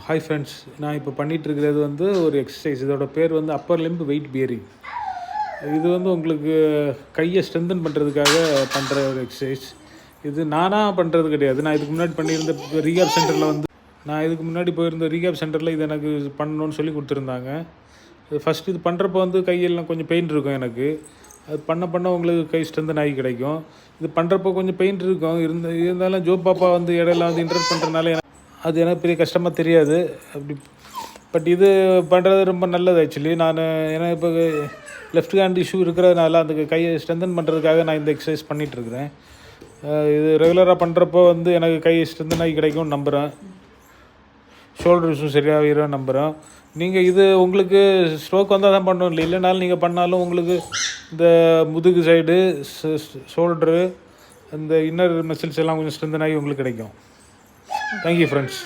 Hi friends, நான் இப்போ பண்ணிகிட்ருக்கிறது வந்து ஒரு எக்ஸசைஸ். இதோட பேர் வந்து அப்பர் லிம்ப் வெயிட் பியரிங். இது வந்து உங்களுக்கு கையை ஸ்ட்ரென்தன் பண்ணுறதுக்காக பண்ணுற ஒரு எக்ஸசைஸ். இது நானாக பண்ணுறது கிடையாது. நான் இதுக்கு முன்னாடி பண்ணியிருந்த ரீஹாப் சென்டரில் வந்து இதுக்கு முன்னாடி போயிருந்த ரீஹாப் சென்டரில் இது எனக்கு பண்ணணும்னு சொல்லி கொடுத்துருந்தாங்க. ஃபஸ்ட்டு இது பண்ணுறப்போ வந்து கையெல்லாம் கொஞ்சம் பெயின் இருக்கும் எனக்கு. அது பண்ண உங்களுக்கு கை ஸ்ட்ரென்தன் ஆகி கிடைக்கும். இது பண்ணுறப்போ கொஞ்சம் பெயின் இருக்கும். இருந்தாலும் ஜோ பாப்பா வந்து இடையில வந்து இன்டர்ட் பண்ணுறதுனால அது எனக்கு பெரிய கஷ்டமாக தெரியாது. பட் இது பண்ணுறது ரொம்ப நல்லது ஆக்சுவலி. ஏன்னா இப்போ லெஃப்ட் ஹேண்ட் இஷ்யூ இருக்கிறதுனால அந்த கையை ஸ்ட்ரென்தன் பண்ணுறதுக்காக நான் இந்த எக்ஸசைஸ் பண்ணிகிட்ருக்கிறேன். இது ரெகுலராக பண்ணுறப்போ வந்து எனக்கு கை ஸ்ட்ரென்தன் ஆகி கிடைக்கும்னு நம்புகிறேன். ஷோல்டர் இஷ்யூ சரியாகிடும் நம்புகிறேன். நீங்கள் இது உங்களுக்கு ஸ்ட்ரோக் வந்தால் தான் பண்ணணும் இல்லை, இல்லைனாலும் நீங்கள் பண்ணாலும் உங்களுக்கு இந்த முதுகு சைடு, ஷோல்டரு, இந்த இன்னர் மசில்ஸ் எல்லாம் கொஞ்சம் ஸ்ட்ரென்தன் ஆகி உங்களுக்கு கிடைக்கும். Thank you friends.